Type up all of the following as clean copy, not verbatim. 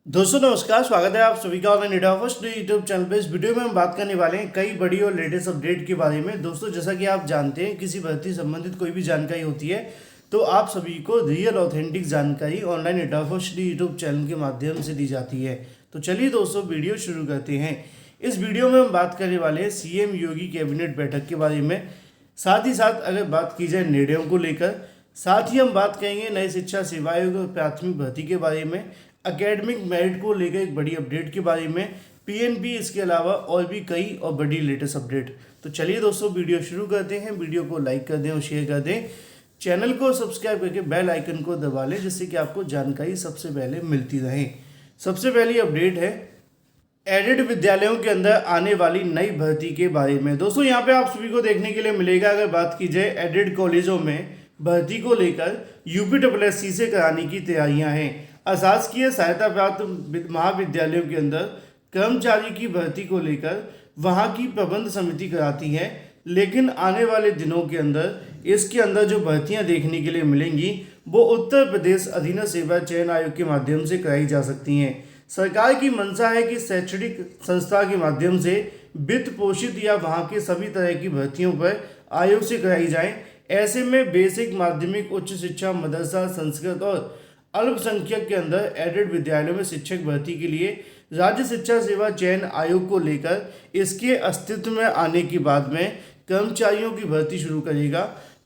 दोस्तों नमस्कार, स्वागत है आप सभी का online India first YouTube channel पे। इस वीडियो में हम बात करने वाले हैं कई बड़ी और लेटेस्ट अपडेट के बारे में। दोस्तों जैसा कि आप जानते हैं, किसी भर्ती संबंधित कोई भी जानकारी होती है तो आप सभी को रियल ऑथेंटिक जानकारी online India first YouTube channel के माध्यम से दी जाती है। तो चलिए दोस्तों वीडियो शुरू करते हैं। इस वीडियो में हम बात करने वाले हैं सीएम योगी कैबिनेट बैठक के बारे में। साथ ही साथ अगर बात की जाए निर्णयों को लेकर, साथ ही हम बात करेंगे नई शिक्षा सेवा आयोग और प्राथमिक भर्ती के बारे में, एकेडमिक मेरिट को लेकर एक बड़ी अपडेट के बारे में, पीएनबी, इसके अलावा और भी कई और बड़ी लेटेस्ट अपडेट। तो चलिए दोस्तों वीडियो शुरू करते हैं। वीडियो को लाइक कर दें और शेयर कर दें, चैनल को सब्सक्राइब करके बेल आइकन को दबा लें, जिससे कि आपको जानकारी सबसे पहले मिलती रहे। सबसे पहली अपडेट है एडेड विद्यालयों के अंदर आने वाली नई भर्ती के बारे में। दोस्तों यहाँ पे आप सभी को देखने के लिए मिलेगा, अगर बात की जाए एडेड कॉलेजों में भर्ती को लेकर यूपीएससी से कराने की तैयारियां हैं। अशासकीय सहायता प्राप्त महाविद्यालयों के अंदर कर्मचारी की भर्ती को लेकर वहां की प्रबंध समिति कराती है, लेकिन आने वाले दिनों के अंदर इसके अंदर जो भर्तियां देखने के लिए मिलेंगी वो उत्तर प्रदेश अधीनस्थ सेवा चयन आयोग के माध्यम से कराई जा सकती हैं। सरकार की मंशा है कि शैक्षणिक संस्था के माध्यम से वित्त पोषित या वहां के सभी तरह की भर्तियों पर आयोग से कराई जाए। ऐसे में बेसिक, माध्यमिक, उच्च शिक्षा, मदरसा, संस्कृत और अल्पसंख्यक के अंदर एडेड विद्यालयों में शिक्षक भर्ती के लिए राज्य शिक्षा सेवा चयन आयोग को लेकर इसके अस्तित्व में आने के बाद में कर्मचारियों की भर्ती शुरू करेगा।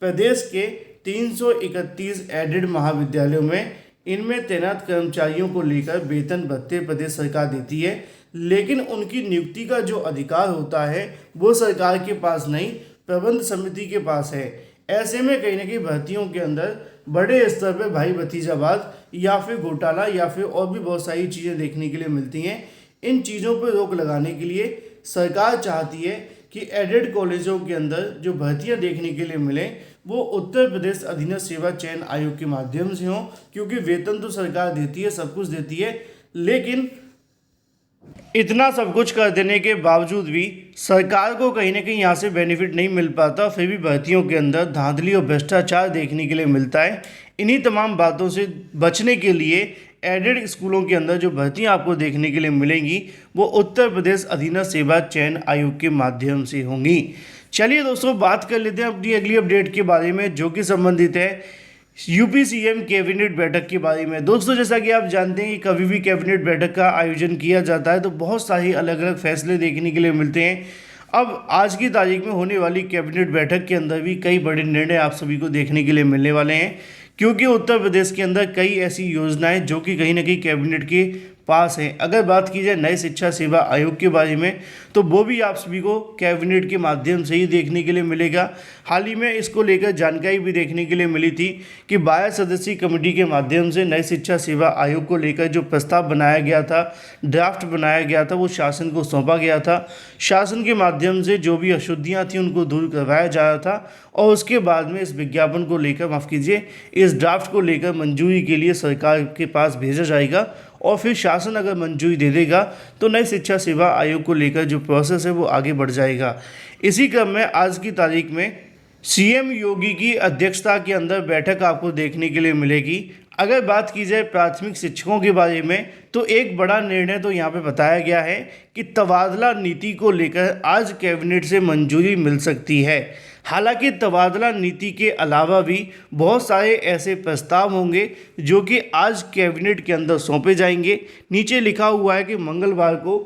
प्रदेश के 331 एडेड महाविद्यालयों में इनमें तैनात कर्मचारियों को लेकर वेतन भत्ते प्रदेश सरकार देती है, लेकिन उनकी नियुक्ति का जो अधिकार होता है वो सरकार के पास नहीं, प्रबंध समिति के पास है। ऐसे में कहीं ना कहीं भर्तियों के अंदर बड़े स्तर पर भाई भतीजावाद या फिर घोटाला या फिर और भी बहुत सारी चीज़ें देखने के लिए मिलती हैं। इन चीज़ों पर रोक लगाने के लिए सरकार चाहती है कि एडेड कॉलेजों के अंदर जो भर्तियां देखने के लिए मिलें वो उत्तर प्रदेश अधीनस्थ सेवा चयन आयोग के माध्यम से हों, क्योंकि वेतन तो सरकार देती है, सब कुछ देती है, लेकिन इतना सब कुछ कर देने के बावजूद भी सरकार को कहीं ना कहीं यहाँ से बेनिफिट नहीं मिल पाता। फिर भी भर्तियों के अंदर धांधली और भ्रष्टाचार देखने के लिए मिलता है। इन्हीं तमाम बातों से बचने के लिए एडेड स्कूलों के अंदर जो भर्तियाँ आपको देखने के लिए मिलेंगी वो उत्तर प्रदेश अधीनस्थ सेवा चयन आयोग के माध्यम से होंगी। चलिए दोस्तों बात कर लेते हैं अपनी अगली अपडेट के बारे में, जो कि संबंधित है यूपी सीएम कैबिनेट बैठक के बारे में। दोस्तों जैसा कि आप जानते हैं कि कभी भी कैबिनेट बैठक का आयोजन किया जाता है तो बहुत सारी अलग अलग फैसले देखने के लिए मिलते हैं। अब आज की तारीख में होने वाली कैबिनेट बैठक के अंदर भी कई बड़े निर्णय आप सभी को देखने के लिए मिलने वाले हैं, क्योंकि उत्तर प्रदेश के अंदर कई ऐसी योजनाएं जो कि कहीं ना कहीं कैबिनेट के पास हैं। अगर बात की जाए नए शिक्षा सेवा आयोग के बारे में तो वो भी आप सभी को कैबिनेट के माध्यम से ही देखने के लिए मिलेगा। हाल ही में इसको लेकर जानकारी भी देखने के लिए मिली थी कि 12 सदस्यीय कमेटी के माध्यम से नई शिक्षा सेवा आयोग को लेकर जो प्रस्ताव बनाया गया था, ड्राफ्ट बनाया गया था, वो शासन को सौंपा गया था। शासन के माध्यम से जो भी अशुद्धियाँ थी उनको दूर करवाया जा रहा था और उसके बाद में इस विज्ञापन को लेकर, माफ़ कीजिए, इस ड्राफ्ट को लेकर मंजूरी के लिए सरकार के पास भेजा जाएगा और फिर शासन अगर मंजूरी दे देगा तो नई शिक्षा सेवा आयोग को लेकर जो प्रोसेस है वो आगे बढ़ जाएगा। इसी क्रम में आज की तारीख में सीएम योगी की अध्यक्षता के अंदर बैठक आपको देखने के लिए मिलेगी। अगर बात की जाए प्राथमिक शिक्षकों के बारे में तो एक बड़ा निर्णय तो यहाँ पे बताया गया है कि तबादला नीति को लेकर आज कैबिनेट से मंजूरी मिल सकती है। हालांकि तबादला नीति के अलावा भी बहुत सारे ऐसे प्रस्ताव होंगे जो कि आज कैबिनेट के अंदर सौंपे जाएंगे। नीचे लिखा हुआ है कि मंगलवार को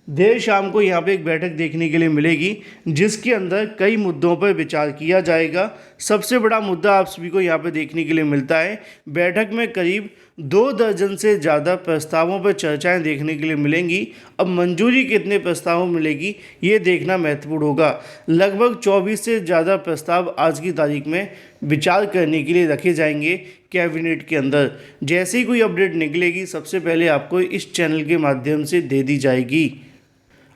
देर शाम को यहाँ पे एक बैठक देखने के लिए मिलेगी, जिसके अंदर कई मुद्दों पर विचार किया जाएगा। सबसे बड़ा मुद्दा आप सभी को यहाँ पे देखने के लिए मिलता है, बैठक में करीब 2 दर्जन से ज़्यादा प्रस्तावों पर चर्चाएं देखने के लिए मिलेंगी। अब मंजूरी कितने प्रस्तावों में मिलेगी ये देखना महत्वपूर्ण होगा। लगभग 24 से ज़्यादा प्रस्ताव आज की तारीख में विचार करने के लिए रखे जाएंगे कैबिनेट के अंदर। जैसे ही कोई अपडेट निकलेगी सबसे पहले आपको इस चैनल के माध्यम से दे दी जाएगी।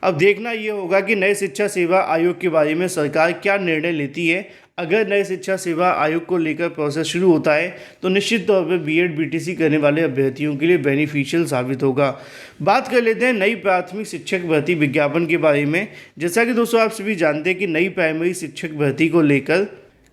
अब देखना ये होगा कि नए शिक्षा सेवा आयोग के बारे में सरकार क्या निर्णय लेती है। अगर नए शिक्षा सेवा आयोग को लेकर प्रोसेस शुरू होता है तो निश्चित तौर पर बीएड बीटीसी करने वाले अभ्यर्थियों के लिए बेनिफिशियल साबित होगा। बात कर लेते हैं नई प्राथमिक शिक्षक भर्ती विज्ञापन के बारे में। जैसा कि दोस्तों आप सभी जानते हैं कि नई प्राइमरी शिक्षक भर्ती को लेकर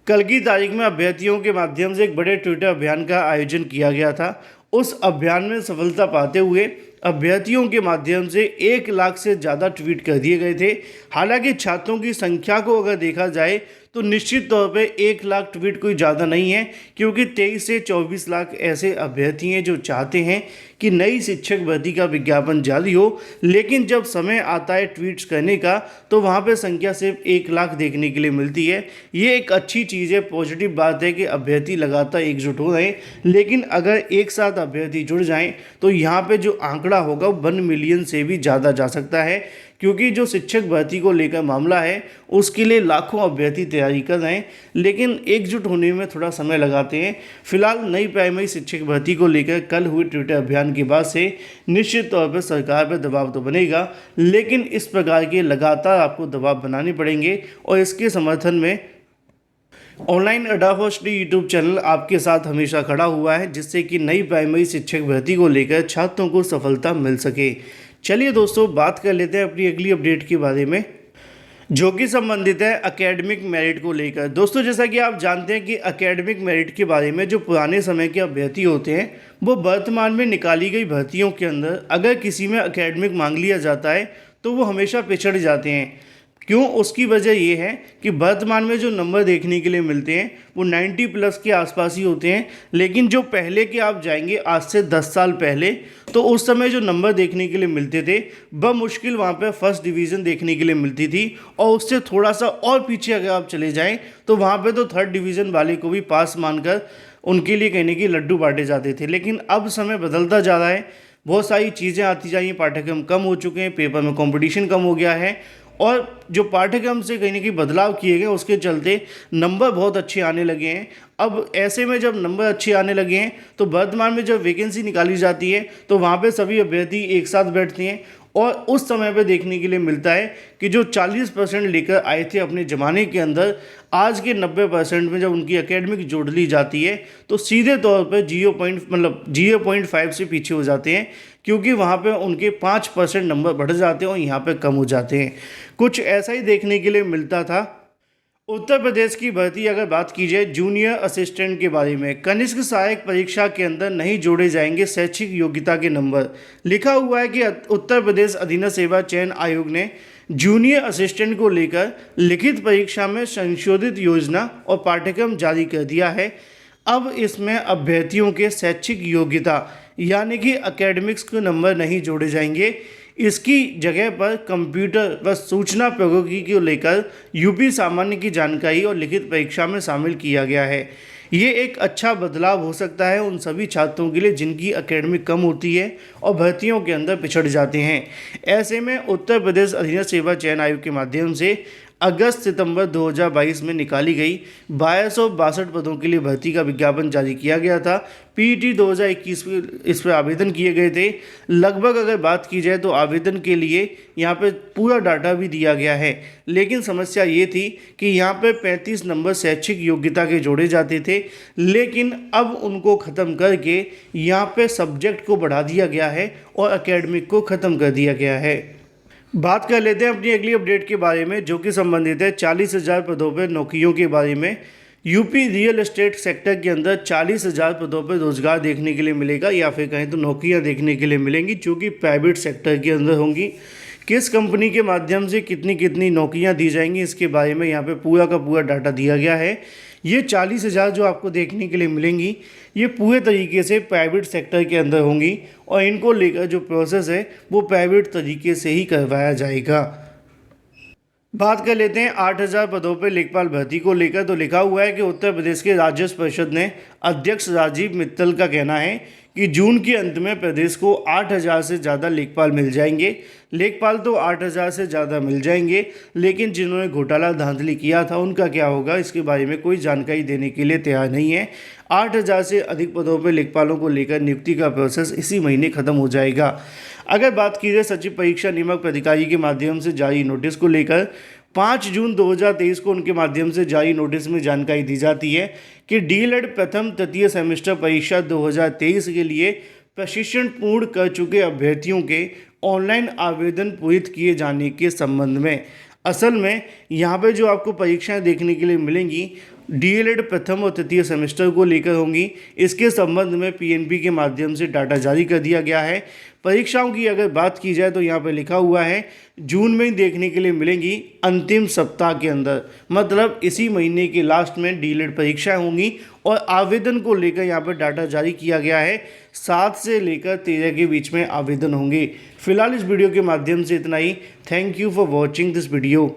कल की तारीख में अभ्यर्थियों के माध्यम से एक बड़े ट्विटर अभियान का आयोजन किया गया था। उस अभियान में सफलता पाते हुए अभ्यर्थियों के माध्यम से 1 लाख से ज़्यादा ट्वीट कर दिए गए थे। हालांकि छात्रों की संख्या को अगर देखा जाए तो निश्चित तौर पे 1 लाख ट्वीट कोई ज़्यादा नहीं है, क्योंकि 23 से 24 लाख ऐसे अभ्यर्थी हैं जो चाहते हैं कि नई शिक्षक भर्ती का विज्ञापन जारी हो। लेकिन जब समय आता है ट्वीट्स करने का तो वहाँ पे संख्या सिर्फ 1 लाख देखने के लिए मिलती है। ये एक अच्छी चीज़ है, पॉजिटिव बात है कि अभ्यर्थी लगातार एकजुट हो रहे हैं। लेकिन अगर एक साथ अभ्यर्थी जुड़ जाएं तो यहाँ पे जो आंकड़ा होगा वो 1 मिलियन से भी ज़्यादा जा सकता है, क्योंकि जो शिक्षक भर्ती को लेकर मामला है उसके लिए लाखों अभ्यर्थी तैयारी कर रहे हैं, लेकिन एकजुट होने में थोड़ा समय लगाते हैं। फिलहाल नई प्राइमरी शिक्षक भर्ती को लेकर कल हुए ट्विटर अभियान के बाद से निश्चित तौर पर सरकार पर दबाव तो बनेगा, लेकिन इस प्रकार के लगातार आपको दबाव बनाने पड़ेंगे। और इसके समर्थन में ऑनलाइन अड्डा फॉर स्टडी यूट्यूब चैनल आपके साथ हमेशा खड़ा हुआ है, जिससे कि नई प्राइमरी शिक्षक भर्ती को लेकर छात्रों को सफलता मिल सके। चलिए दोस्तों, बात कर लेते हैं अपनी अगली अपडेट के बारे में, जो कि संबंधित है एकेडमिक मेरिट को लेकर। दोस्तों, जैसा कि आप जानते हैं कि एकेडमिक मेरिट के बारे में जो पुराने समय के अभ्यर्थी होते हैं वो वर्तमान में निकाली गई भर्तियों के अंदर अगर किसी में एकेडमिक मांग लिया जाता है तो वो हमेशा पिछड़ जाते हैं। क्यों? उसकी वजह ये है कि वर्तमान में जो नंबर देखने के लिए मिलते हैं वो 90 प्लस के आसपास ही होते हैं। लेकिन जो पहले के आप जाएंगे आज से 10 साल पहले, तो उस समय जो नंबर देखने के लिए मिलते थे बमुश्किल वहाँ पे फर्स्ट डिवीज़न देखने के लिए मिलती थी। और उससे थोड़ा सा और पीछे अगर आप चले जाएं तो वहाँ पे तो थर्ड डिवीज़न वाले को भी पास मानकर उनके लिए कहने की लड्डू बांटे जाते थे। लेकिन अब समय बदलता जा रहा है, बहुत सारी चीज़ें आती जा रही हैं, पाठ्यक्रम कम हो चुके हैं, पेपर में कंपटीशन कम हो गया है और जो पाठ्यक्रम से कहीं ना कहीं बदलाव किए गए उसके चलते नंबर बहुत अच्छे आने लगे हैं। अब ऐसे में जब नंबर अच्छे आने लगे हैं तो वर्तमान में जब वैकेंसी निकाली जाती है तो वहाँ पे सभी अभ्यर्थी एक साथ बैठते हैं और उस समय पे देखने के लिए मिलता है कि जो 40% लेकर आए थे अपने ज़माने के अंदर, आज के 90% में जब उनकी एकेडमिक जोड़ ली जाती है तो सीधे तौर पर 0.5 से पीछे हो जाते हैं, क्योंकि वहाँ पे उनके 5% नंबर बढ़ जाते हैं और यहाँ पे कम हो जाते हैं। कुछ ऐसा ही देखने के लिए मिलता था। उत्तर प्रदेश की भर्ती अगर बात की जाए जूनियर असिस्टेंट के बारे में, कनिष्ठ सहायक परीक्षा के अंदर नहीं जोड़े जाएंगे शैक्षिक योग्यता के नंबर। लिखा हुआ है कि उत्तर प्रदेश अधीनस्थ सेवा चयन आयोग ने जूनियर असिस्टेंट को लेकर लिखित परीक्षा में संशोधित योजना और पाठ्यक्रम जारी कर दिया है। अब इसमें अभ्यर्थियों के शैक्षिक योग्यता यानी कि एकेडमिक्स के नंबर नहीं जोड़े जाएंगे। इसकी जगह पर कंप्यूटर व सूचना प्रौद्योगिकी को लेकर यूपी सामान्य की जानकारी और लिखित परीक्षा में शामिल किया गया है। ये एक अच्छा बदलाव हो सकता है उन सभी छात्रों के लिए जिनकी एकेडमिक कम होती है और भर्तियों के अंदर पिछड़ जाते हैं। ऐसे में उत्तर प्रदेश अधीनस्थ सेवा चयन आयोग के माध्यम से अगस्त सितंबर 2022 में निकाली गई 1262 पदों के लिए भर्ती का विज्ञापन जारी किया गया था। पीईटी 2021 में इस पर आवेदन किए गए थे। लगभग अगर बात की जाए तो आवेदन के लिए यहाँ पे पूरा डाटा भी दिया गया है, लेकिन समस्या ये थी कि यहाँ पे 35 नंबर शैक्षिक योग्यता के जोड़े जाते थे, लेकिन अब उनको ख़त्म करके यहाँ पे सब्जेक्ट को बढ़ा दिया गया है और एकेडमिक को ख़त्म कर दिया गया है। बात कर लेते हैं अपनी अगली अपडेट के बारे में, जो कि संबंधित है 40,000 पदों पर नौकरियों के बारे में। यूपी रियल एस्टेट सेक्टर के अंदर 40,000 पदों पर रोजगार देखने के लिए मिलेगा, या फिर कहें तो नौकरियां देखने के लिए मिलेंगी, जो कि प्राइवेट सेक्टर के अंदर होंगी। किस कंपनी के माध्यम से कितनी कितनी नौकरियां दी जाएंगी इसके बारे में यहाँ पे पूरा का पूरा डाटा दिया गया है। ये 40,000 जो आपको देखने के लिए मिलेंगी ये पूरे तरीके से प्राइवेट सेक्टर के अंदर होंगी और इनको लेकर जो प्रोसेस है वो प्राइवेट तरीके से ही करवाया जाएगा। बात कर लेते हैं 8,000 पदों पर लेखपाल भर्ती को लेकर। तो लिखा हुआ है कि उत्तर प्रदेश के राजस्व परिषद ने अध्यक्ष राजीव मित्तल का कहना है कि जून के अंत में प्रदेश को 8,000 से ज़्यादा लेखपाल मिल जाएंगे। लेखपाल तो 8,000 से ज़्यादा मिल जाएंगे, लेकिन जिन्होंने घोटाला धांधली किया था उनका क्या होगा इसके बारे में कोई जानकारी देने के लिए तैयार नहीं है। 8,000 से अधिक पदों पर लेखपालों को लेकर नियुक्ति का प्रोसेस इसी महीने खत्म हो जाएगा। अगर बात की जाए सचिव परीक्षा नियामक प्राधिकारी के माध्यम से जारी नोटिस को लेकर, 5 जून 2023 को उनके माध्यम से जारी नोटिस में जानकारी दी जाती है कि डीएलएड प्रथम तृतीय सेमेस्टर परीक्षा 2023 के लिए प्रशिक्षण पूर्ण कर चुके अभ्यर्थियों के ऑनलाइन आवेदन पूरित किए जाने के संबंध में। असल में यहाँ पे जो आपको परीक्षाएं देखने के लिए मिलेंगी डीएलएड प्रथम और तृतीय सेमेस्टर को लेकर होंगी। इसके संबंध में पीएनबी के माध्यम से डाटा जारी कर दिया गया है। परीक्षाओं की अगर बात की जाए तो यहाँ पे लिखा हुआ है जून में ही देखने के लिए मिलेंगी अंतिम सप्ताह के अंदर, मतलब इसी महीने के लास्ट में डीएलएड परीक्षाएं होंगी। और आवेदन को लेकर यहाँ पर डाटा जारी किया गया है, 7 से लेकर 13 के बीच में आवेदन होंगे। फिलहाल इस वीडियो के माध्यम से इतना ही। Thank you for watching this video.